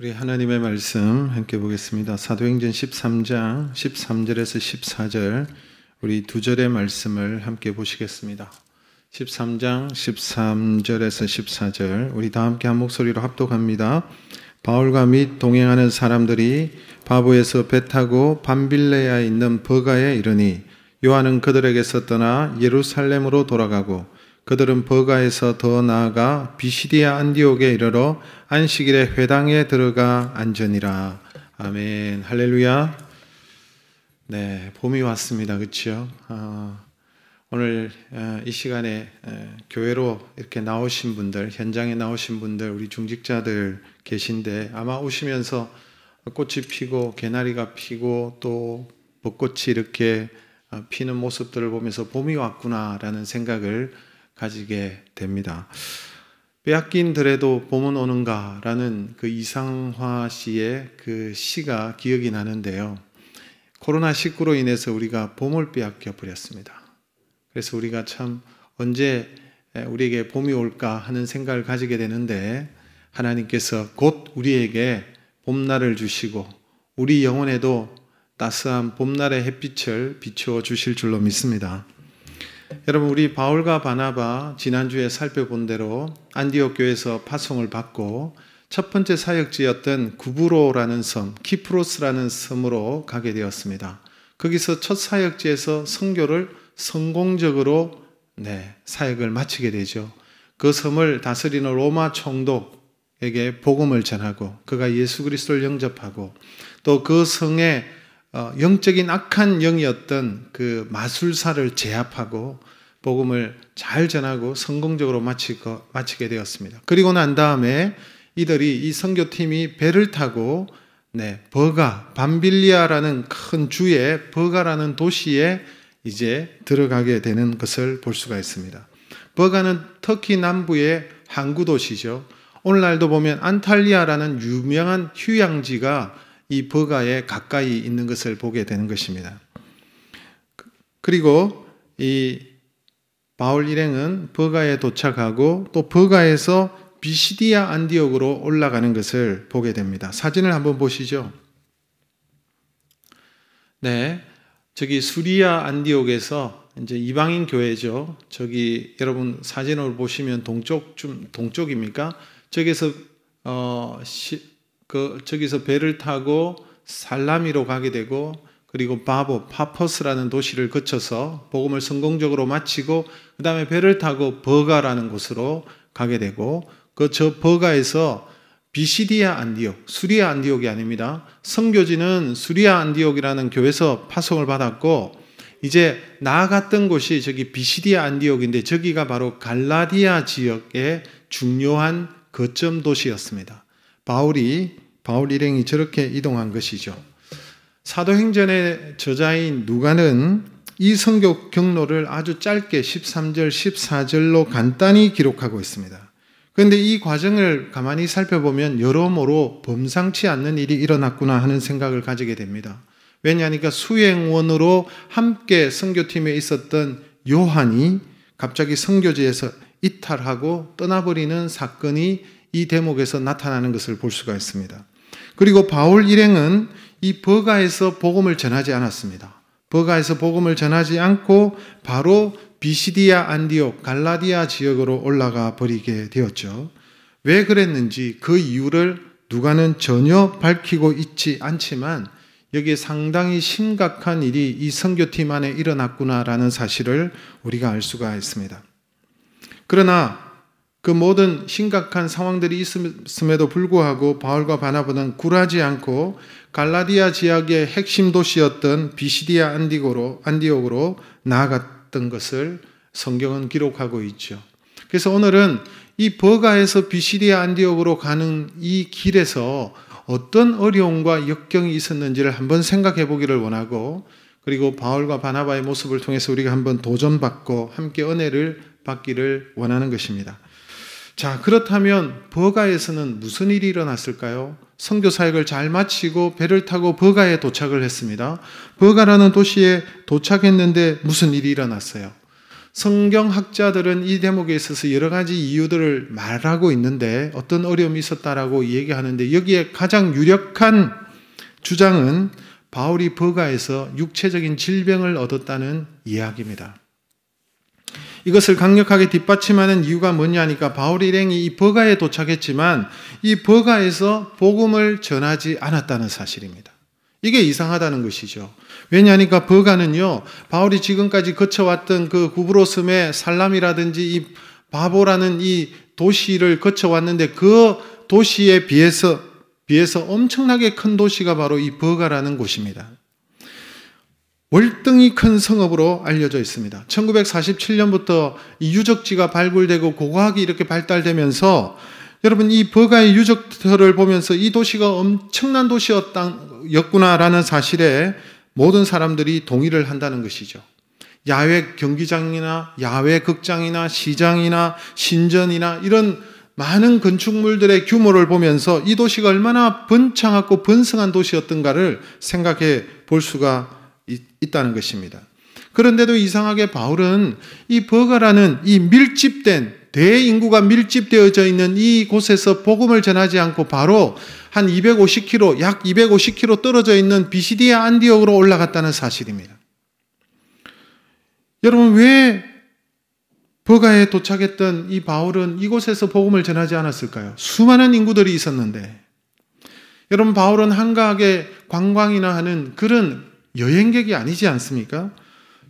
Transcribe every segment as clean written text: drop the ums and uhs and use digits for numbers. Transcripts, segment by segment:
우리 하나님의 말씀 함께 보겠습니다. 사도행전 13장 13절에서 14절 우리 두 절의 말씀을 함께 보시겠습니다. 13장 13절에서 14절 우리 다 함께 한 목소리로 합독합니다. 바울과 및 동행하는 사람들이 바보에서 배 타고 밤빌레야에 있는 버가에 이르니 요한은 그들에게서 떠나 예루살렘으로 돌아가고 그들은 버가에서 더 나아가 비시디아 안디옥에 이르러 안식일에 회당에 들어가 앉으니라. 아멘. 할렐루야. 네, 봄이 왔습니다. 그렇죠? 오늘 이 시간에 교회로 이렇게 나오신 분들, 현장에 나오신 분들, 우리 중직자들 계신데 아마 오시면서 꽃이 피고 개나리가 피고 또 벚꽃이 이렇게 피는 모습들을 보면서 봄이 왔구나라는 생각을 가지게 됩니다. 빼앗긴 들에도 봄은 오는가라는 그 이상화 씨의 그 시가 기억이 나는데요. 코로나19로 인해서 우리가 봄을 빼앗겨 버렸습니다. 그래서 우리가 참 언제 우리에게 봄이 올까 하는 생각을 가지게 되는데 하나님께서 곧 우리에게 봄날을 주시고 우리 영혼에도 따스한 봄날의 햇빛을 비추어 주실 줄로 믿습니다. 여러분, 우리 바울과 바나바 지난주에 살펴본 대로 안디옥 교회에서 파송을 받고 첫 번째 사역지였던 구브로라는 섬, 키프로스라는 섬으로 가게 되었습니다. 거기서 첫 사역지에서 선교를 성공적으로 사역을 마치게 되죠. 그 섬을 다스리는 로마 총독에게 복음을 전하고 그가 예수 그리스도를 영접하고 또 그 성에 영적인 악한 영이었던 그 마술사를 제압하고 복음을 잘 전하고 성공적으로 마치게 되었습니다. 그리고 난 다음에 이들이 이 선교팀이 배를 타고 버가, 밤빌리아라는 큰 주의 버가라는 도시에 이제 들어가게 되는 것을 볼 수가 있습니다. 버가는 터키 남부의 항구 도시죠. 오늘날도 보면 안탈리아라는 유명한 휴양지가 이 버가에 가까이 있는 것을 보게 되는 것입니다. 그리고 이 바울 일행은 버가에 도착하고 또 버가에서 비시디아 안디옥으로 올라가는 것을 보게 됩니다. 사진을 한번 보시죠. 저기 수리아 안디옥에서 이제 이방인 교회죠. 저기 여러분 사진을 보시면 동쪽입니까? 저기서 배를 타고 살라미로 가게 되고 그리고 파퍼스라는 도시를 거쳐서 복음을 성공적으로 마치고 그 다음에 배를 타고 버가라는 곳으로 가게 되고 저 버가에서 비시디아 안디옥, 수리아 안디옥이 아닙니다. 선교지는 수리아 안디옥이라는 교회에서 파송을 받았고 이제 나아갔던 곳이 저기 비시디아 안디옥인데 저기가 바로 갈라디아 지역의 중요한 거점 도시였습니다. 바울 일행이 저렇게 이동한 것이죠. 사도행전의 저자인 누가는 이 선교 경로를 아주 짧게 13절, 14절로 간단히 기록하고 있습니다. 그런데 이 과정을 가만히 살펴보면 여러모로 범상치 않는 일이 일어났구나 하는 생각을 가지게 됩니다. 왜냐하니까 수행원으로 함께 선교팀에 있었던 요한이 갑자기 선교지에서 이탈하고 떠나버리는 사건이 이 대목에서 나타나는 것을 볼 수가 있습니다. 그리고 바울 일행은 이 버가에서 복음을 전하지 않았습니다. 버가에서 복음을 전하지 않고 바로 비시디아 안디옥, 갈라디아 지역으로 올라가 버리게 되었죠. 왜 그랬는지 그 이유를 누가는 전혀 밝히고 있지 않지만 여기에 상당히 심각한 일이 이 선교팀 안에 일어났구나라는 사실을 우리가 알 수가 있습니다. 그러나 그 모든 심각한 상황들이 있음에도 불구하고 바울과 바나바는 굴하지 않고 갈라디아 지역의 핵심 도시였던 비시디아 안디옥으로 나아갔던 것을 성경은 기록하고 있죠. 그래서 오늘은 이 버가에서 비시디아 안디옥으로 가는 이 길에서 어떤 어려움과 역경이 있었는지를 한번 생각해 보기를 원하고 그리고 바울과 바나바의 모습을 통해서 우리가 한번 도전받고 함께 은혜를 받기를 원하는 것입니다. 자, 그렇다면 버가에서는 무슨 일이 일어났을까요? 선교 사역을 잘 마치고 배를 타고 버가에 도착을 했습니다. 버가라는 도시에 도착했는데 무슨 일이 일어났어요? 성경학자들은 이 대목에 있어서 여러 가지 이유들을 말하고 있는데 어떤 어려움이 있었다라고 얘기하는데 여기에 가장 유력한 주장은 바울이 버가에서 육체적인 질병을 얻었다는 이야기입니다. 이것을 강력하게 뒷받침하는 이유가 뭐냐니까 바울 일행이 이 버가에 도착했지만 이 버가에서 복음을 전하지 않았다는 사실입니다. 이게 이상하다는 것이죠. 왜냐하니까 버가는요, 바울이 지금까지 거쳐왔던 그 구브로섬의 살람이라든지 이 바보라는 이 도시를 거쳐왔는데 그 도시에 비해서 엄청나게 큰 도시가 바로 이 버가라는 곳입니다. 월등히 큰 성읍으로 알려져 있습니다. 1947년부터 이 유적지가 발굴되고 고고학이 이렇게 발달되면서 여러분 이 버가의 유적들을 보면서 이 도시가 엄청난 도시였구나라는 사실에 모든 사람들이 동의를 한다는 것이죠. 야외 경기장이나 야외 극장이나 시장이나 신전이나 이런 많은 건축물들의 규모를 보면서 이 도시가 얼마나 번창하고 번성한 도시였던가를 생각해 볼 수가 있다는 것입니다. 그런데도 이상하게 바울은 이 버가라는 이 밀집된 대인구가 밀집되어져 있는 이 곳에서 복음을 전하지 않고 바로 한 250km, 약 250km 떨어져 있는 비시디아 안디옥으로 올라갔다는 사실입니다. 여러분 왜 버가에 도착했던 이 바울은 이곳에서 복음을 전하지 않았을까요? 수많은 인구들이 있었는데 여러분 바울은 한가하게 관광이나 하는 그런 여행객이 아니지 않습니까?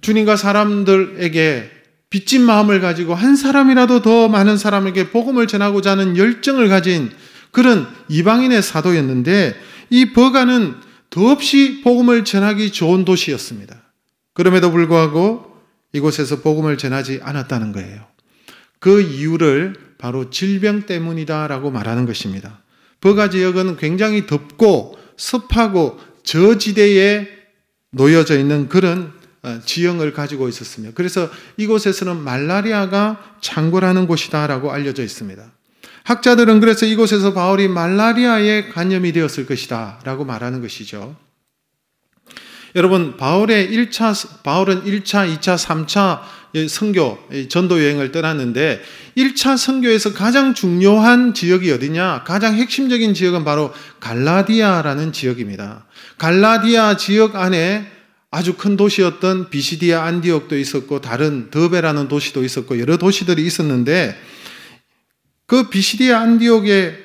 주님과 사람들에게 빚진 마음을 가지고 한 사람이라도 더 많은 사람에게 복음을 전하고자 하는 열정을 가진 그런 이방인의 사도였는데 이 버가는 더없이 복음을 전하기 좋은 도시였습니다. 그럼에도 불구하고 이곳에서 복음을 전하지 않았다는 거예요. 그 이유를 바로 질병 때문이다라고 말하는 것입니다. 버가 지역은 굉장히 덥고 습하고 저지대에 놓여져 있는 그런 지형을 가지고 있었으며 그래서 이곳에서는 말라리아가 창궐하는 곳이다라고 알려져 있습니다. 학자들은 그래서 이곳에서 바울이 말라리아에 감염이 되었을 것이다 라고 말하는 것이죠. 여러분 바울은 1차, 2차, 3차 선교, 전도 여행을 떠났는데 1차 선교에서 가장 중요한 지역이 어디냐? 가장 핵심적인 지역은 바로 갈라디아라는 지역입니다. 갈라디아 지역 안에 아주 큰 도시였던 비시디아 안디옥도 있었고 다른 더베라는 도시도 있었고 여러 도시들이 있었는데 그 비시디아 안디옥에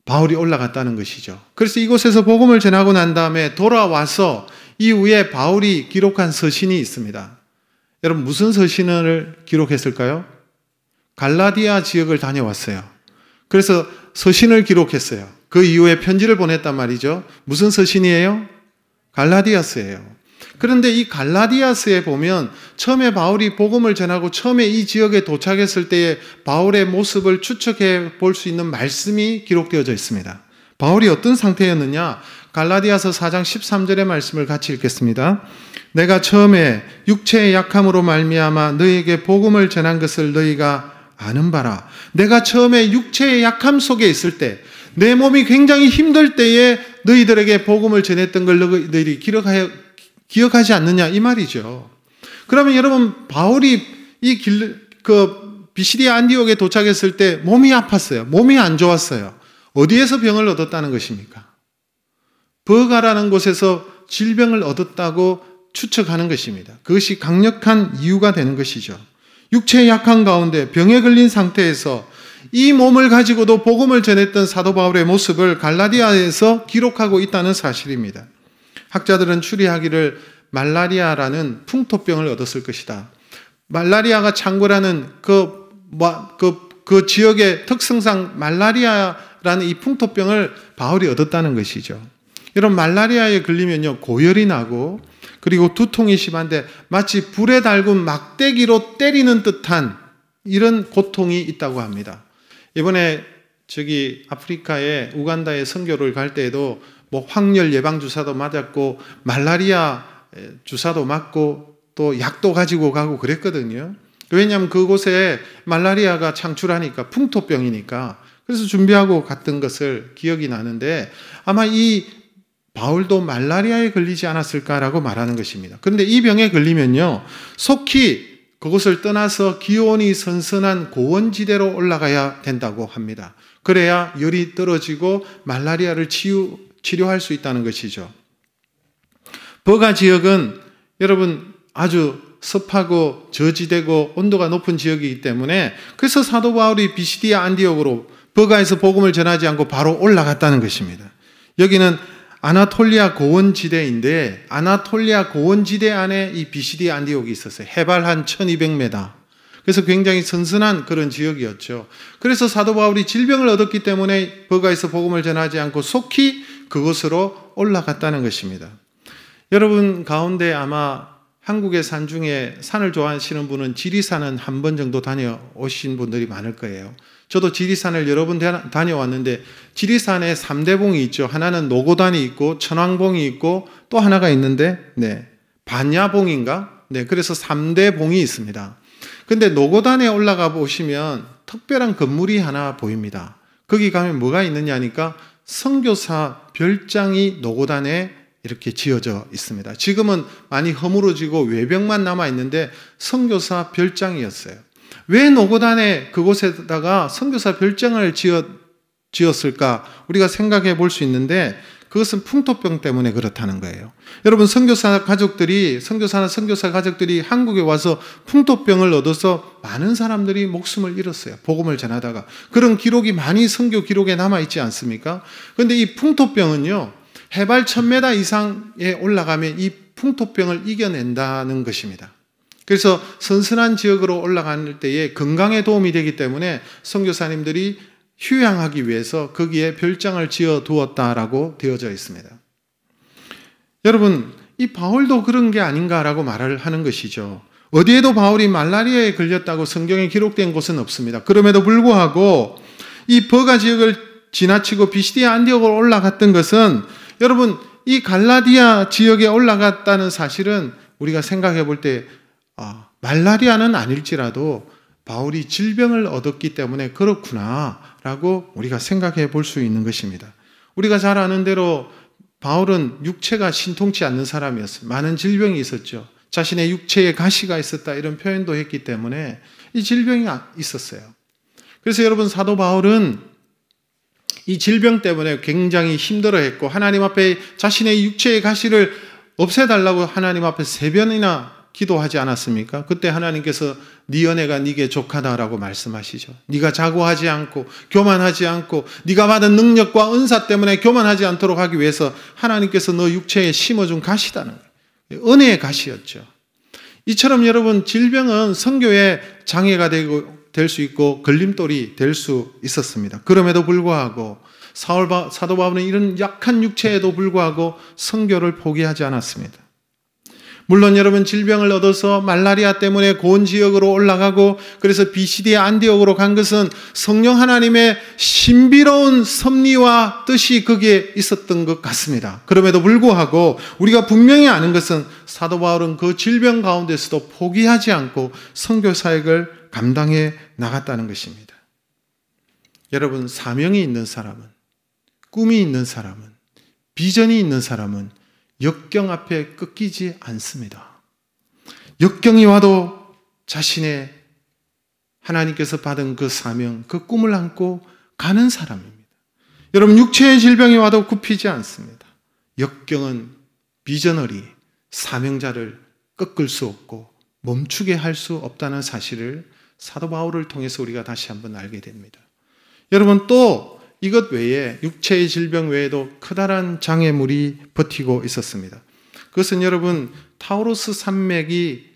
바울이 올라갔다는 것이죠. 그래서 이곳에서 복음을 전하고 난 다음에 돌아와서 이후에 바울이 기록한 서신이 있습니다. 여러분 무슨 서신을 기록했을까요? 갈라디아 지역을 다녀왔어요. 그래서 서신을 기록했어요. 그 이후에 편지를 보냈단 말이죠. 무슨 서신이에요? 갈라디아서예요. 그런데 이 갈라디아서에 보면 처음에 바울이 복음을 전하고 처음에 이 지역에 도착했을 때의 바울의 모습을 추측해 볼 수 있는 말씀이 기록되어져 있습니다. 바울이 어떤 상태였느냐? 갈라디아서 4장 13절의 말씀을 같이 읽겠습니다. 내가 처음에 육체의 약함으로 말미암아 너희에게 복음을 전한 것을 너희가 아는 바라. 내가 처음에 육체의 약함 속에 있을 때 내 몸이 굉장히 힘들 때에 너희들에게 복음을 전했던 걸 너희들이 기억하지 않느냐 이 말이죠. 그러면 여러분 바울이 비시디아 안디옥에 도착했을 때 몸이 아팠어요. 몸이 안 좋았어요. 어디에서 병을 얻었다는 것입니까? 버가라는 곳에서 질병을 얻었다고 추측하는 것입니다. 그것이 강력한 이유가 되는 것이죠. 육체의 약한 가운데 병에 걸린 상태에서 이 몸을 가지고도 복음을 전했던 사도 바울의 모습을 갈라디아에서 기록하고 있다는 사실입니다. 학자들은 추리하기를 말라리아라는 풍토병을 얻었을 것이다. 말라리아가 창궐하는 그 지역의 특성상 말라리아라는 이 풍토병을 바울이 얻었다는 것이죠. 여러분 말라리아에 걸리면요 고열이 나고 그리고 두통이 심한데 마치 불에 달군 막대기로 때리는 듯한 이런 고통이 있다고 합니다. 이번에 아프리카에 우간다에 선교를 갈 때에도 황열 예방 주사도 맞았고 말라리아 주사도 맞고 또 약도 가지고 가고 그랬거든요. 왜냐하면 그곳에 말라리아가 창출하니까 풍토병이니까 그래서 준비하고 갔던 것을 기억이 나는데 아마 이 바울도 말라리아에 걸리지 않았을까라고 말하는 것입니다. 그런데 이 병에 걸리면요, 속히 그곳을 떠나서 기온이 선선한 고원지대로 올라가야 된다고 합니다. 그래야 열이 떨어지고 말라리아를 치료할 수 있다는 것이죠. 버가 지역은 여러분 아주 습하고 저지대고 온도가 높은 지역이기 때문에, 그래서 사도 바울이 비시디아 안디옥으로 버가에서 복음을 전하지 않고 바로 올라갔다는 것입니다. 여기는 아나톨리아 고원지대인데, 아나톨리아 고원지대 안에 이 비시디아 안디옥이 있었어요. 해발 한 1200m. 그래서 굉장히 선선한 그런 지역이었죠. 그래서 사도 바울이 질병을 얻었기 때문에 버가에서 복음을 전하지 않고 속히 그곳으로 올라갔다는 것입니다. 여러분 가운데 아마 한국의 산 중에 산을 좋아하시는 분은 지리산은 한 번 정도 다녀오신 분들이 많을 거예요. 저도 지리산을 여러 번 다녀왔는데, 지리산에 3대 봉이 있죠. 하나는 노고단이 있고 천왕봉이 있고 또 하나가 있는데, 반야봉인가? 그래서 3대 봉이 있습니다. 근데 노고단에 올라가 보시면 특별한 건물이 하나 보입니다. 거기 가면 뭐가 있느냐니까 선교사 별장이 노고단에 이렇게 지어져 있습니다. 지금은 많이 허물어지고 외벽만 남아 있는데 선교사 별장이었어요. 왜 노고단에 그곳에다가 선교사 별장을 지었을까? 우리가 생각해 볼 수 있는데, 그것은 풍토병 때문에 그렇다는 거예요. 여러분, 선교사 가족들이 한국에 와서 풍토병을 얻어서 많은 사람들이 목숨을 잃었어요. 복음을 전하다가. 그런 기록이 많이 선교 기록에 남아있지 않습니까? 그런데 이 풍토병은요, 해발 1000m 이상에 올라가면 이 풍토병을 이겨낸다는 것입니다. 그래서 선선한 지역으로 올라갈 때에 건강에 도움이 되기 때문에 선교사님들이 휴양하기 위해서 거기에 별장을 지어 두었다라고 되어져 있습니다. 여러분, 이 바울도 그런 게 아닌가라고 말을 하는 것이죠. 어디에도 바울이 말라리아에 걸렸다고 성경에 기록된 곳은 없습니다. 그럼에도 불구하고 이 버가 지역을 지나치고 비시디아 안디옥으로 올라갔던 것은, 여러분 이 갈라디아 지역에 올라갔다는 사실은 우리가 생각해 볼 때 말라리아는 아닐지라도 바울이 질병을 얻었기 때문에 그렇구나 라고 우리가 생각해 볼 수 있는 것입니다. 우리가 잘 아는 대로 바울은 육체가 신통치 않는 사람이었어요. 많은 질병이 있었죠. 자신의 육체에 가시가 있었다 이런 표현도 했기 때문에 이 질병이 있었어요. 그래서 여러분 사도 바울은 이 질병 때문에 굉장히 힘들어했고, 하나님 앞에 자신의 육체의 가시를 없애달라고 하나님 앞에 3번이나 기도하지 않았습니까? 그때 하나님께서 네 은혜가 네게 족하다라고 말씀하시죠. 네가 자고하지 않고 교만하지 않고 네가 받은 능력과 은사 때문에 교만하지 않도록 하기 위해서 하나님께서 너 육체에 심어준 가시다는 거예요. 은혜의 가시였죠. 이처럼 여러분 질병은 선교의 장애가 될 수 있고 걸림돌이 될 수 있었습니다. 그럼에도 불구하고 사도 바울은 이런 약한 육체에도 불구하고 선교를 포기하지 않았습니다. 물론 여러분 질병을 얻어서 말라리아 때문에 고온 지역으로 올라가고, 그래서 비시디아 안디옥으로 간 것은 성령 하나님의 신비로운 섭리와 뜻이 거기에 있었던 것 같습니다. 그럼에도 불구하고 우리가 분명히 아는 것은 사도 바울은 그 질병 가운데서도 포기하지 않고 선교 사역을 감당해 나갔다는 것입니다. 여러분, 사명이 있는 사람은, 꿈이 있는 사람은, 비전이 있는 사람은 역경 앞에 꺾이지 않습니다. 역경이 와도 자신의 하나님께서 받은 그 사명, 그 꿈을 안고 가는 사람입니다. 여러분, 육체의 질병이 와도 굽히지 않습니다. 역경은 비전너리, 사명자를 꺾을 수 없고 멈추게 할 수 없다는 사실을 사도 바울을 통해서 우리가 다시 한번 알게 됩니다. 여러분, 또 이것 외에 육체의 질병 외에도 커다란 장애물이 버티고 있었습니다. 그것은 여러분 타우로스 산맥이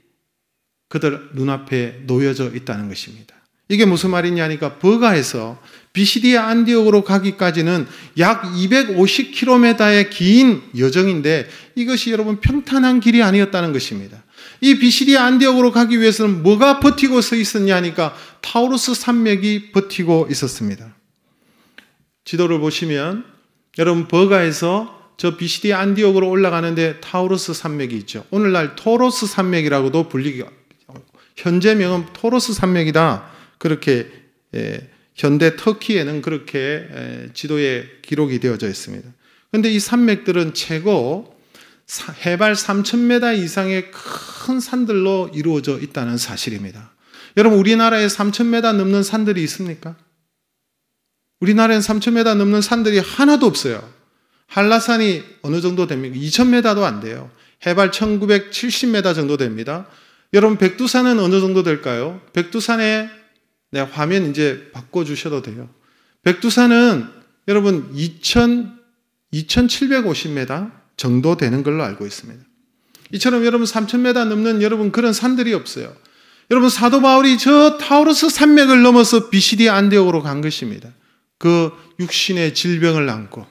그들 눈앞에 놓여져 있다는 것입니다. 이게 무슨 말이냐니까 버가에서 비시디아 안디옥으로 가기까지는 약 250km의 긴 여정인데 이것이 여러분 평탄한 길이 아니었다는 것입니다. 이 비시디아 안디옥으로 가기 위해서는 뭐가 버티고 서 있었냐니까 타우로스 산맥이 버티고 있었습니다. 지도를 보시면 여러분 버가에서 저 비시디아 안디옥으로 올라가는데 타우로스 산맥이 있죠. 오늘날 토로스 산맥이라고도 불리고 현재명은 토로스 산맥이다. 그렇게 현대 터키에는 그렇게 지도에 기록이 되어져 있습니다. 그런데 이 산맥들은 최고 해발 3,000m 이상의 큰 산들로 이루어져 있다는 사실입니다. 여러분, 우리나라에 3,000m 넘는 산들이 있습니까? 우리나라에는 3,000m 넘는 산들이 하나도 없어요. 한라산이 어느 정도 됩니까? 2,000m도 안 돼요. 해발 1,970m 정도 됩니다. 여러분, 백두산은 어느 정도 될까요? 백두산에 화면 이제 바꿔주셔도 돼요. 백두산은 여러분 2,750m 정도 되는 걸로 알고 있습니다. 이처럼 여러분 3,000m 넘는 여러분 그런 산들이 없어요. 여러분, 사도 바울이 저 타우루스 산맥을 넘어서 비시디 안디옥으로 간 것입니다. 그 육신의 질병을 안고,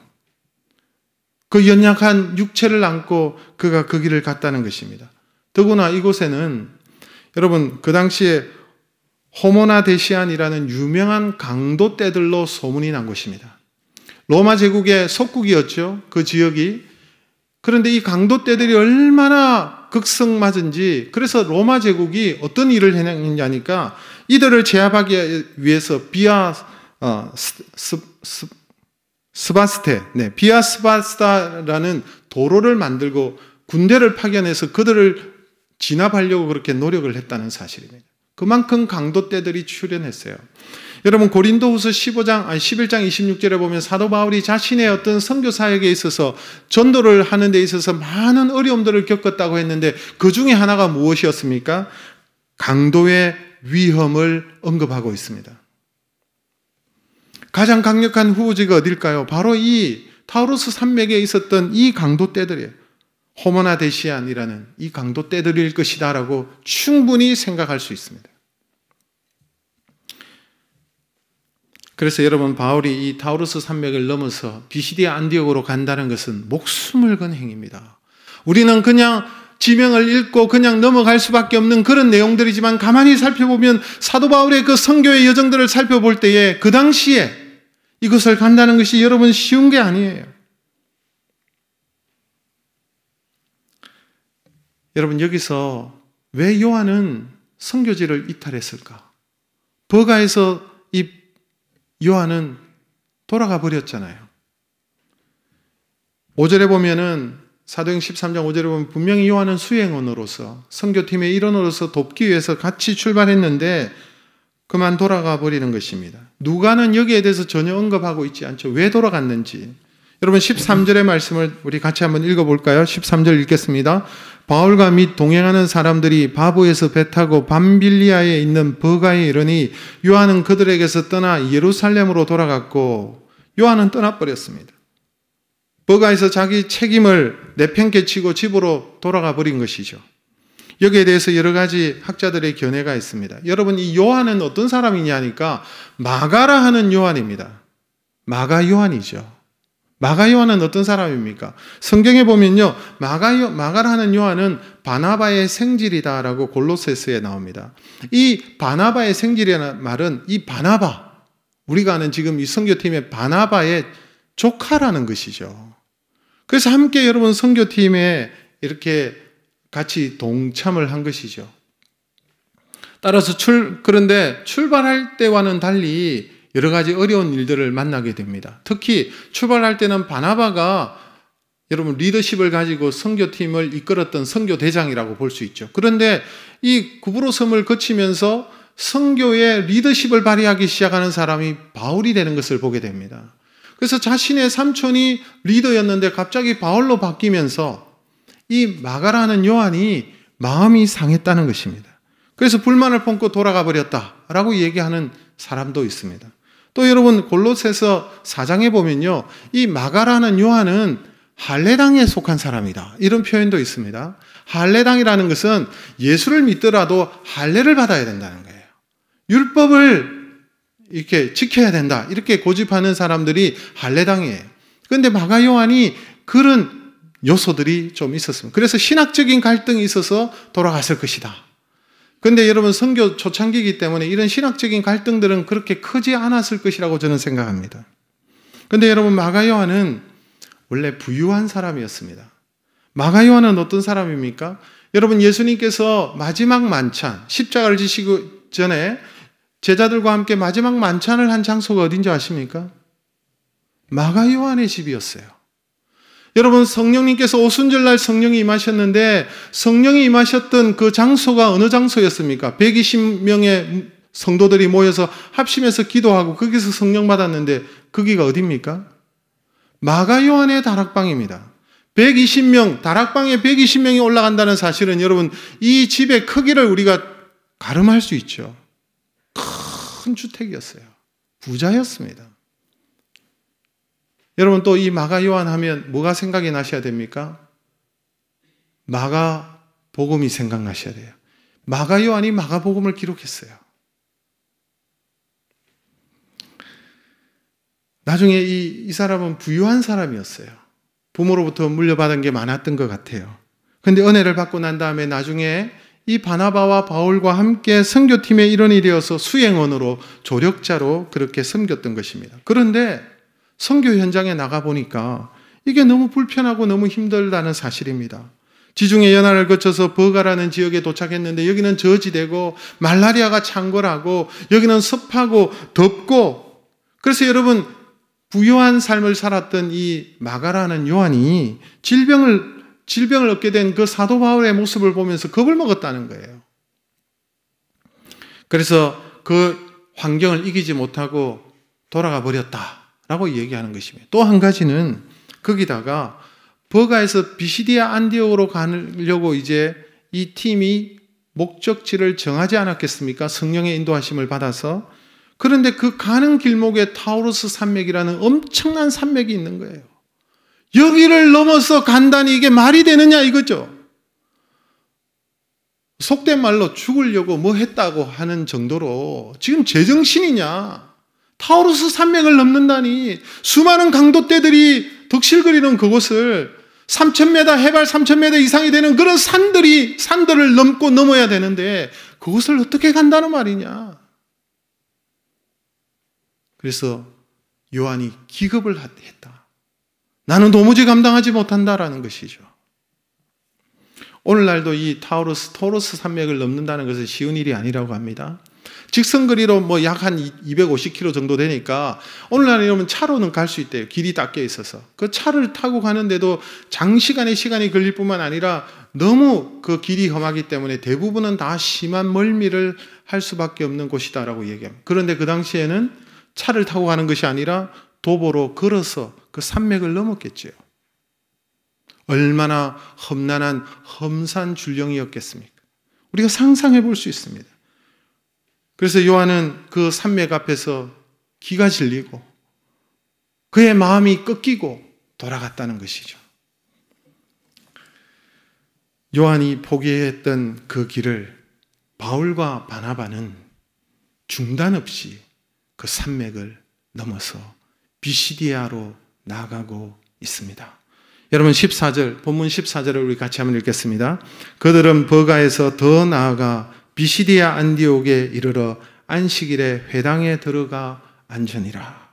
그 연약한 육체를 안고 그가 그 길을 갔다는 것입니다. 더구나 이곳에는 여러분 그 당시에 호모나 데시안이라는 유명한 강도떼들로 소문이 난 곳입니다. 로마 제국의 속국이었죠, 그 지역이. 그런데 이 강도떼들이 얼마나 극성맞은지, 그래서 로마 제국이 어떤 일을 했냐니까 이들을 제압하기 위해서 비아스바스타라는 도로를 만들고 군대를 파견해서 그들을 진압하려고 그렇게 노력을 했다는 사실입니다. 그만큼 강도떼들이 출현했어요. 여러분, 고린도후서 11장 26절에 보면 사도 바울이 자신의 어떤 선교 사역에 있어서 전도를 하는 데 있어서 많은 어려움들을 겪었다고 했는데 그 중에 하나가 무엇이었습니까? 강도의 위험을 언급하고 있습니다. 가장 강력한 후보지가 어딜까요? 바로 이 타우루스 산맥에 있었던 이 강도떼들이에요. 호모나 데시안이라는 이 강도떼들일 것이다 라고 충분히 생각할 수 있습니다. 그래서 여러분, 바울이 이 타우루스 산맥을 넘어서 비시디아 안디옥으로 간다는 것은 목숨을 건 행위입니다. 우리는 그냥 지명을 읽고 그냥 넘어갈 수밖에 없는 그런 내용들이지만 가만히 살펴보면 사도 바울의 그 선교의 여정들을 살펴볼 때에 그 당시에 이것을 간다는 것이 여러분 쉬운 게 아니에요. 여러분, 여기서 왜 요한은 선교지를 이탈했을까? 버가에서 이 요한은 돌아가 버렸잖아요. 5절에 보면은 사도행 13장 5절에 보면 분명히 요한은 수행원으로서 선교팀의 일원으로서 돕기 위해서 같이 출발했는데 그만 돌아가 버리는 것입니다. 누가는 여기에 대해서 전혀 언급하고 있지 않죠. 왜 돌아갔는지. 여러분, 13절의 말씀을 우리 같이 한번 읽어볼까요? 13절 읽겠습니다. 바울과 및 동행하는 사람들이 바보에서 배 타고 밤빌리아에 있는 버가에 이르니 요한은 그들에게서 떠나 예루살렘으로 돌아갔고 요한은 떠나버렸습니다. 버가에서 자기 책임을 내팽개치고 집으로 돌아가 버린 것이죠. 여기에 대해서 여러 가지 학자들의 견해가 있습니다. 여러분, 이 요한은 어떤 사람이냐니까 마가라 하는 요한입니다. 마가 요한이죠. 마가 요한은 어떤 사람입니까? 성경에 보면요, 마가라 하는 요한은 바나바의 생질이다라고 골로새서에 나옵니다. 이 바나바의 생질이라는 말은 이 바나바, 우리가 아는 지금 이 선교팀의 바나바의 조카라는 것이죠. 그래서 함께 여러분 선교팀에 이렇게 같이 동참을 한 것이죠. 따라서 그런데 출발할 때와는 달리 여러 가지 어려운 일들을 만나게 됩니다. 특히 출발할 때는 바나바가 여러분 리더십을 가지고 선교팀을 이끌었던 선교대장이라고 볼 수 있죠. 그런데 이 구브로 섬을 거치면서 선교의 리더십을 발휘하기 시작하는 사람이 바울이 되는 것을 보게 됩니다. 그래서 자신의 삼촌이 리더였는데 갑자기 바울로 바뀌면서 이 마가라는 요한이 마음이 상했다는 것입니다. 그래서 불만을 품고 돌아가 버렸다라고 얘기하는 사람도 있습니다. 또 여러분 골로새서 4장에 보면요, 이 마가라는 요한은 할례당에 속한 사람이다, 이런 표현도 있습니다. 할례당이라는 것은 예수를 믿더라도 할례를 받아야 된다는 거예요. 율법을 이렇게 지켜야 된다, 이렇게 고집하는 사람들이 할례당이에요. 그런데 마가 요한이 그런 요소들이 좀 있었습니다. 그래서 신학적인 갈등이 있어서 돌아갔을 것이다. 그런데 여러분 선교 초창기이기 때문에 이런 신학적인 갈등들은 그렇게 크지 않았을 것이라고 저는 생각합니다. 그런데 여러분 마가 요한은 원래 부유한 사람이었습니다. 마가 요한은 어떤 사람입니까? 여러분 예수님께서 마지막 만찬, 십자가를 지시기 전에 제자들과 함께 마지막 만찬을 한 장소가 어딘지 아십니까? 마가 요한의 집이었어요. 여러분, 성령님께서 오순절날 성령이 임하셨는데 성령이 임하셨던 그 장소가 어느 장소였습니까? 120명의 성도들이 모여서 합심해서 기도하고 거기서 성령 받았는데 거기가 어디입니까? 마가 요한의 다락방입니다. 120명, 다락방에 120명이 올라간다는 사실은 여러분, 이 집의 크기를 우리가 가름할 수 있죠. 큰 주택이었어요. 부자였습니다. 여러분, 또 이 마가 요한 하면 뭐가 생각이 나셔야 됩니까? 마가 복음이 생각나셔야 돼요. 마가 요한이 마가 복음을 기록했어요. 나중에 이 사람은 부유한 사람이었어요. 부모로부터 물려받은 게 많았던 것 같아요. 그런데 은혜를 받고 난 다음에 나중에 이 바나바와 바울과 함께 선교팀에 이런 일이 어서 수행원으로 조력자로 그렇게 섬겼던 것입니다. 그런데 선교 현장에 나가보니까 이게 너무 불편하고 너무 힘들다는 사실입니다. 지중해 연안을 거쳐서 버가라는 지역에 도착했는데 여기는 저지대고 말라리아가 창궐하고 여기는 습하고 덥고, 그래서 여러분, 부유한 삶을 살았던 이 마가라는 요한이 질병을 얻게 된 그 사도 바울의 모습을 보면서 겁을 먹었다는 거예요. 그래서 그 환경을 이기지 못하고 돌아가 버렸다라고 얘기하는 것입니다. 또 한 가지는 거기다가 버가에서 비시디아 안디옥으로 가려고 이제 이 팀이 목적지를 정하지 않았겠습니까? 성령의 인도하심을 받아서. 그런데 그 가는 길목에 타우루스 산맥이라는 엄청난 산맥이 있는 거예요. 여기를 넘어서 간다니 이게 말이 되느냐 이거죠. 속된 말로 죽으려고 뭐 했다고 하는 정도로 지금 제정신이냐. 타우루스 산맥을 넘는다니, 수많은 강도떼들이 덕실거리는 그곳을 3,000m, 해발 3,000m 이상이 되는 그런 산들을 넘고 넘어야 되는데 그곳을 어떻게 간다는 말이냐. 그래서 요한이 기겁을 했다. 나는 도무지 감당하지 못한다라는 것이죠. 오늘날도 이 타우루스 산맥을 넘는다는 것은 쉬운 일이 아니라고 합니다. 직선거리로 뭐 약 한 250km 정도 되니까 오늘날은 차로는 갈 수 있대요. 길이 닦여 있어서. 그 차를 타고 가는데도 장시간의 시간이 걸릴 뿐만 아니라 너무 그 길이 험하기 때문에 대부분은 다 심한 멀미를 할 수밖에 없는 곳이다라고 얘기합니다. 그런데 그 당시에는 차를 타고 가는 것이 아니라 도보로 걸어서 그 산맥을 넘었겠죠. 얼마나 험난한 험산 줄령이었겠습니까? 우리가 상상해 볼 수 있습니다. 그래서 요한은 그 산맥 앞에서 기가 질리고 그의 마음이 꺾이고 돌아갔다는 것이죠. 요한이 포기했던 그 길을 바울과 바나바는 중단 없이 그 산맥을 넘어서 비시디아로 나아가고 있습니다. 여러분, 14절, 본문 14절을 우리 같이 한번 읽겠습니다. 그들은 버가에서 더 나아가 비시디아 안디옥에 이르러 안식일에 회당에 들어가 앉으니라.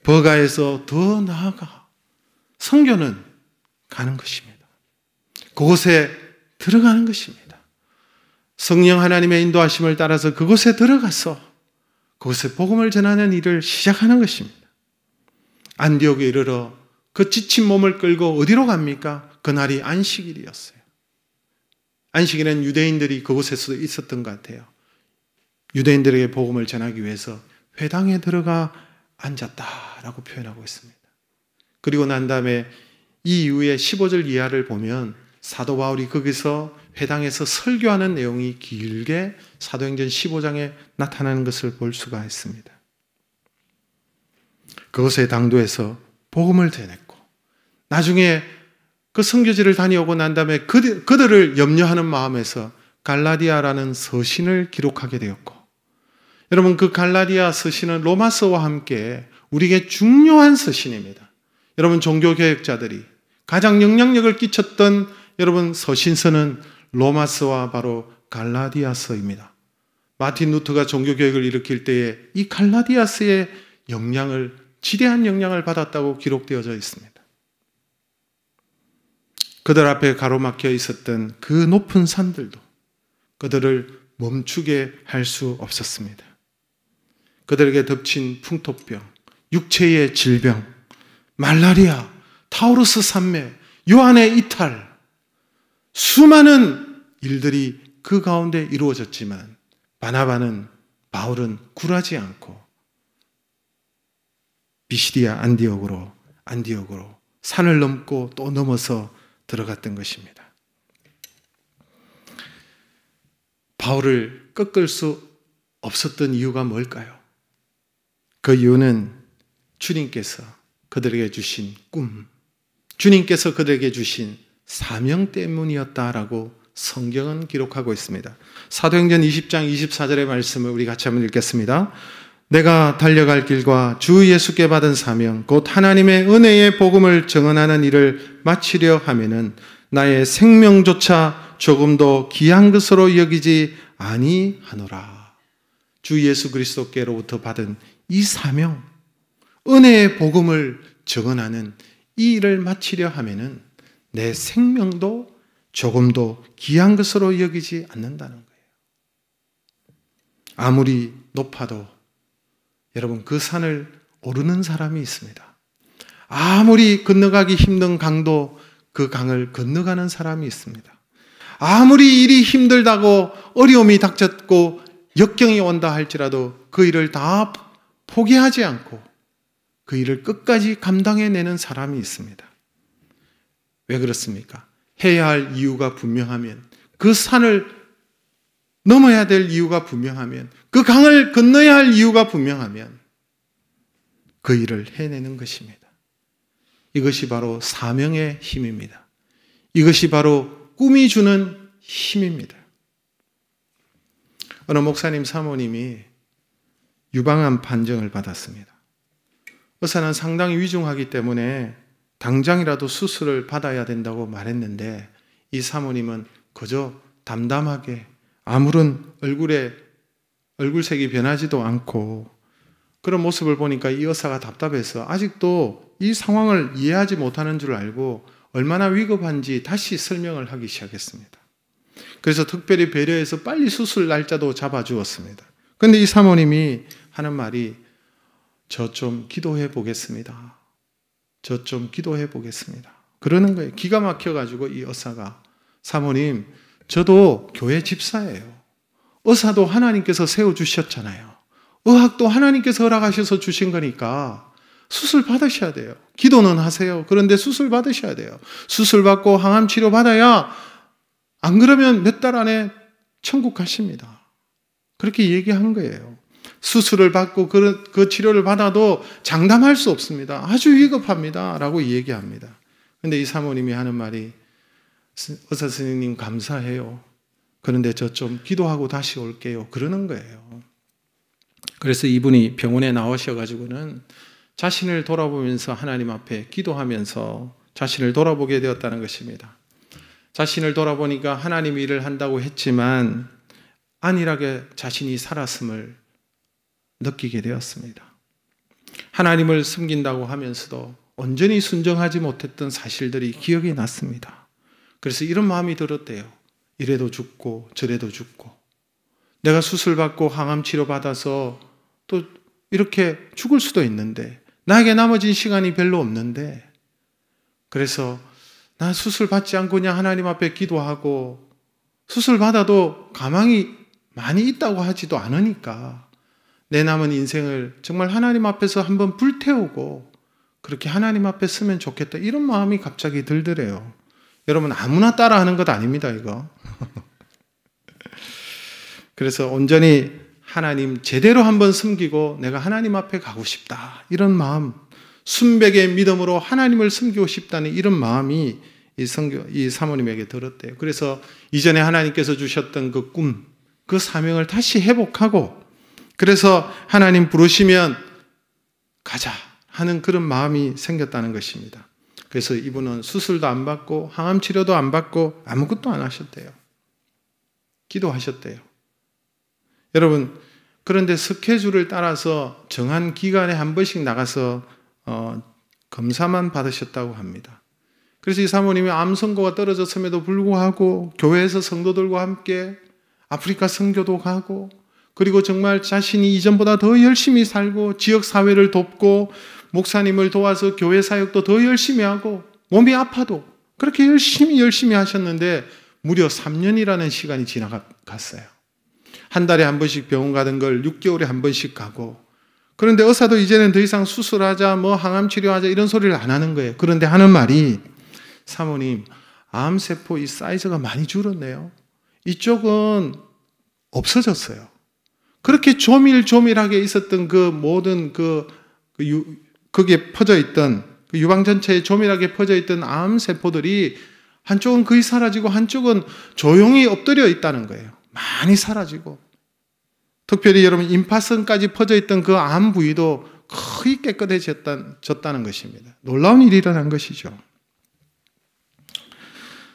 버가에서 더 나아가 선교는 가는 것입니다. 그곳에 들어가는 것입니다. 성령 하나님의 인도하심을 따라서 그곳에 들어가서 그곳에 복음을 전하는 일을 시작하는 것입니다. 안디옥에 이르러 그 지친 몸을 끌고 어디로 갑니까? 그날이 안식일이었어요. 안식일은 유대인들이 그곳에서 있었던 것 같아요. 유대인들에게 복음을 전하기 위해서 회당에 들어가 앉았다라고 표현하고 있습니다. 그리고 난 다음에 이 이후에 15절 이하를 보면 사도 바울이 거기서 회당에서 설교하는 내용이 길게 사도행전 15장에 나타나는 것을 볼 수가 있습니다. 그곳의 당도에서 복음을 전했고, 나중에 그 선교지를 다녀오고 난 다음에 그들을 염려하는 마음에서 갈라디아라는 서신을 기록하게 되었고, 여러분, 그 갈라디아 서신은 로마서와 함께 우리에게 중요한 서신입니다. 여러분, 종교개혁자들이 가장 영향력을 끼쳤던 여러분 서신서는 로마서와 바로 갈라디아서입니다. 마틴 루터가 종교개혁을 일으킬 때에 이 갈라디아서의 지대한 영향을 받았다고 기록되어져 있습니다. 그들 앞에 가로막혀 있었던 그 높은 산들도 그들을 멈추게 할 수 없었습니다. 그들에게 덮친 풍토병, 육체의 질병, 말라리아, 타우루스 산맥, 요한의 이탈, 수많은 일들이 그 가운데 이루어졌지만 바울은 굴하지 않고 비시디아 안디옥으로 산을 넘고 또 넘어서 들어갔던 것입니다. 바울을 꺾을 수 없었던 이유가 뭘까요? 그 이유는 주님께서 그들에게 주신 꿈, 주님께서 그들에게 주신 사명 때문이었다라고 성경은 기록하고 있습니다. 사도행전 20장 24절의 말씀을 우리 같이 한번 읽겠습니다. 내가 달려갈 길과 주 예수께 받은 사명 곧 하나님의 은혜의 복음을 증언하는 일을 마치려 하면은 나의 생명조차 조금도 귀한 것으로 여기지 아니하노라. 주 예수 그리스도께로부터 받은 이 사명, 은혜의 복음을 증언하는 이 일을 마치려 하면은 내 생명도 조금도 귀한 것으로 여기지 않는다는 거예요. 아무리 높아도 여러분 그 산을 오르는 사람이 있습니다. 아무리 건너가기 힘든 강도 그 강을 건너가는 사람이 있습니다. 아무리 일이 힘들다고 어려움이 닥쳤고 역경이 온다 할지라도 그 일을 다 포기하지 않고 그 일을 끝까지 감당해내는 사람이 있습니다. 왜 그렇습니까? 해야 할 이유가 분명하면, 그 산을 넘어야 될 이유가 분명하면, 그 강을 건너야 할 이유가 분명하면 그 일을 해내는 것입니다. 이것이 바로 사명의 힘입니다. 이것이 바로 꿈이 주는 힘입니다. 어느 목사님 사모님이 유방암 판정을 받았습니다. 의사는 상당히 위중하기 때문에 당장이라도 수술을 받아야 된다고 말했는데 이 사모님은 그저 담담하게 아무런 얼굴색이 변하지도 않고 그런 모습을 보니까 이 의사가 답답해서 아직도 이 상황을 이해하지 못하는 줄 알고 얼마나 위급한지 다시 설명을 하기 시작했습니다. 그래서 특별히 배려해서 빨리 수술 날짜도 잡아주었습니다. 그런데 이 사모님이 하는 말이 저 좀 기도해 보겠습니다. 저 좀 기도해 보겠습니다. 그러는 거예요. 기가 막혀가지고 이 의사가 사모님 저도 교회 집사예요. 의사도 하나님께서 세워주셨잖아요. 의학도 하나님께서 허락하셔서 주신 거니까 수술 받으셔야 돼요. 기도는 하세요. 그런데 수술 받으셔야 돼요. 수술 받고 항암 치료 받아야 안 그러면 몇 달 안에 천국 가십니다. 그렇게 얘기한 거예요. 수술을 받고 그 치료를 받아도 장담할 수 없습니다. 아주 위급합니다. 라고 얘기합니다. 그런데 이 사모님이 하는 말이 의사 선생님 감사해요. 그런데 저 좀 기도하고 다시 올게요. 그러는 거예요. 그래서 이분이 병원에 나오셔가지고는 자신을 돌아보면서 하나님 앞에 기도하면서 자신을 돌아보게 되었다는 것입니다. 자신을 돌아보니까 하나님 일을 한다고 했지만 안일하게 자신이 살았음을 느끼게 되었습니다. 하나님을 숨긴다고 하면서도 온전히 순종하지 못했던 사실들이 기억이 났습니다. 그래서 이런 마음이 들었대요. 이래도 죽고 저래도 죽고 내가 수술받고 항암 치료 받아서 또 이렇게 죽을 수도 있는데 나에게 남아진 시간이 별로 없는데 그래서 난 수술 받지 않고 그냥 하나님 앞에 기도하고 수술 받아도 가망이 많이 있다고 하지도 않으니까 내 남은 인생을 정말 하나님 앞에서 한번 불태우고 그렇게 하나님 앞에 쓰면 좋겠다 이런 마음이 갑자기 들더래요. 여러분 아무나 따라하는 것 아닙니다 이거. 그래서 온전히 하나님 제대로 한번 숨기고 내가 하나님 앞에 가고 싶다 이런 마음, 순백의 믿음으로 하나님을 숨기고 싶다는 이런 마음이 이 사모님에게 들었대요. 그래서 이전에 하나님께서 주셨던 그 꿈, 그 사명을 다시 회복하고 그래서 하나님 부르시면 가자 하는 그런 마음이 생겼다는 것입니다. 그래서 이분은 수술도 안 받고 항암 치료도 안 받고 아무것도 안 하셨대요. 기도하셨대요. 여러분 그런데 스케줄을 따라서 정한 기간에 한 번씩 나가서 검사만 받으셨다고 합니다. 그래서 이 사모님이 암 선고가 떨어졌음에도 불구하고 교회에서 성도들과 함께 아프리카 선교도 가고 그리고 정말 자신이 이전보다 더 열심히 살고 지역사회를 돕고 목사님을 도와서 교회 사역도 더 열심히 하고 몸이 아파도 그렇게 열심히 하셨는데 무려 3년이라는 시간이 지나갔어요. 한 달에 한 번씩 병원 가던 걸 6개월에 한 번씩 가고, 그런데 의사도 이제는 더 이상 수술하자, 항암 치료하자 이런 소리를 안 하는 거예요. 그런데 하는 말이, 사모님, 암세포 이 사이즈가 많이 줄었네요. 이쪽은 없어졌어요. 그렇게 조밀조밀하게 있었던 그 모든 거기에 퍼져 있던, 그 유방 전체에 조밀하게 퍼져 있던 암세포들이 한쪽은 거의 사라지고 한쪽은 조용히 엎드려 있다는 거예요. 많이 사라지고. 특별히 여러분, 임파선까지 퍼져 있던 그 암 부위도 거의 깨끗해졌다는 것입니다. 놀라운 일이 일어난 것이죠.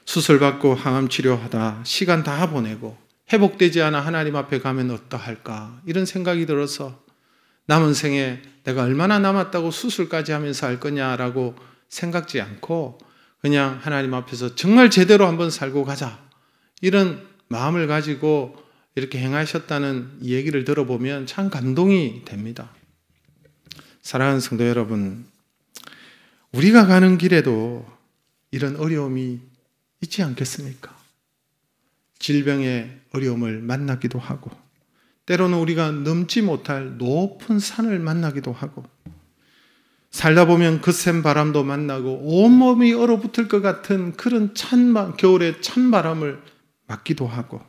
수술받고 항암 치료하다 시간 다 보내고 회복되지 않아 하나님 앞에 가면 어떠할까, 이런 생각이 들어서 남은 생에 내가 얼마나 남았다고 수술까지 하면서 할 거냐라고 생각지 않고 그냥 하나님 앞에서 정말 제대로 한번 살고 가자, 이런 마음을 가지고 이렇게 행하셨다는 얘기를 들어보면 참 감동이 됩니다. 사랑하는 성도 여러분, 우리가 가는 길에도 이런 어려움이 있지 않겠습니까? 질병의 어려움을 만나기도 하고, 때로는 우리가 넘지 못할 높은 산을 만나기도 하고, 살다 보면 거센 바람도 만나고 온몸이 얼어붙을 것 같은 그런 겨울의 찬바람을 맞기도 하고.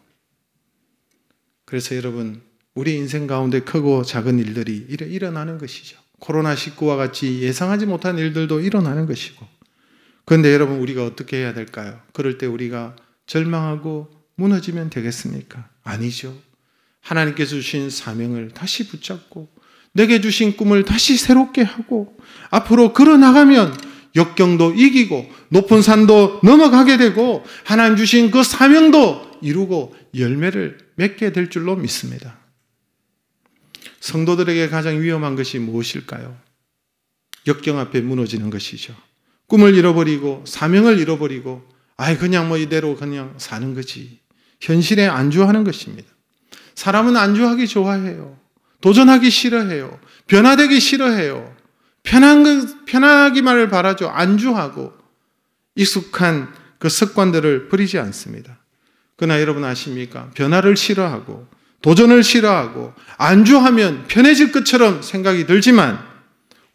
그래서 여러분, 우리 인생 가운데 크고 작은 일들이 일어나는 것이죠. 코로나19와 같이 예상하지 못한 일들도 일어나는 것이고. 그런데 여러분, 우리가 어떻게 해야 될까요? 그럴 때 우리가 절망하고 무너지면 되겠습니까? 아니죠. 하나님께서 주신 사명을 다시 붙잡고 내게 주신 꿈을 다시 새롭게 하고 앞으로 걸어나가면 역경도 이기고 높은 산도 넘어가게 되고 하나님 주신 그 사명도 이루고 열매를 맺게 될 줄로 믿습니다. 성도들에게 가장 위험한 것이 무엇일까요? 역경 앞에 무너지는 것이죠. 꿈을 잃어버리고 사명을 잃어버리고 그냥 이대로 그냥 사는 거지. 현실에 안주하는 것입니다. 사람은 안주하기 좋아해요. 도전하기 싫어해요. 변화되기 싫어해요. 편하기만을 바라죠. 안주하고 익숙한 그 습관들을 버리지 않습니다. 그러나 여러분 아십니까? 변화를 싫어하고 도전을 싫어하고 안주하면 편해질 것처럼 생각이 들지만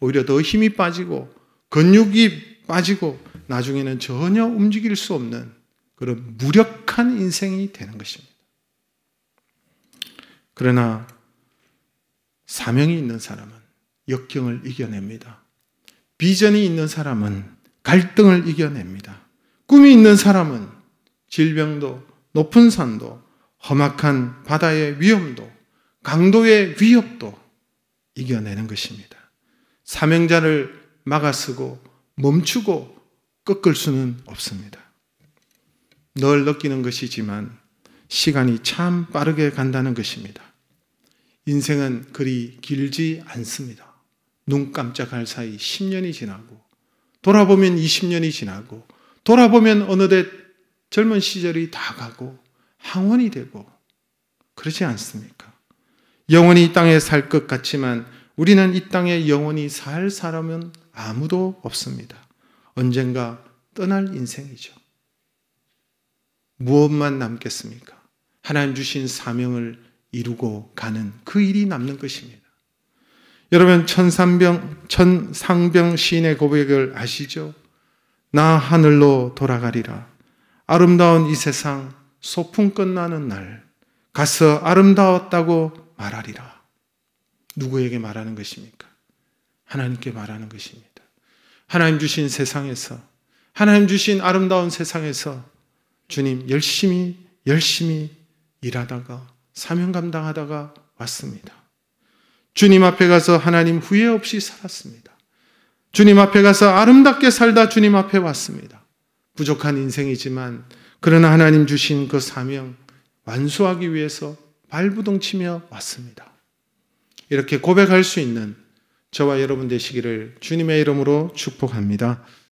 오히려 더 힘이 빠지고 근육이 빠지고 나중에는 전혀 움직일 수 없는 그런 무력한 인생이 되는 것입니다. 그러나 사명이 있는 사람은 역경을 이겨냅니다. 비전이 있는 사람은 갈등을 이겨냅니다. 꿈이 있는 사람은 질병도 높은 산도 험악한 바다의 위험도 강도의 위협도 이겨내는 것입니다. 사명자를 막아서고 멈추고 꺾을 수는 없습니다. 늘 느끼는 것이지만 시간이 참 빠르게 간다는 것입니다. 인생은 그리 길지 않습니다. 눈 깜짝할 사이 10년이 지나고 돌아보면 20년이 지나고 돌아보면 어느덧 젊은 시절이 다 가고 항원이 되고 그러지 않습니까? 영원히 이 땅에 살 것 같지만 우리는 이 땅에 영원히 살 사람은 아무도 없습니다. 언젠가 떠날 인생이죠. 무엇만 남겠습니까? 하나님 주신 사명을 이루고 가는 그 일이 남는 것입니다. 여러분, 천상병 시인의 고백을 아시죠? 나 하늘로 돌아가리라. 아름다운 이 세상 소풍 끝나는 날 가서 아름다웠다고 말하리라. 누구에게 말하는 것입니까? 하나님께 말하는 것입니다. 하나님 주신 세상에서, 하나님 주신 아름다운 세상에서 주님 열심히 일하다가 사명 감당하다가 왔습니다. 주님 앞에 가서 하나님 후회 없이 살았습니다. 주님 앞에 가서 아름답게 살다 주님 앞에 왔습니다. 부족한 인생이지만 그러나 하나님 주신 그 사명 완수하기 위해서 발부동치며 왔습니다. 이렇게 고백할 수 있는 저와 여러분 되시기를 주님의 이름으로 축복합니다.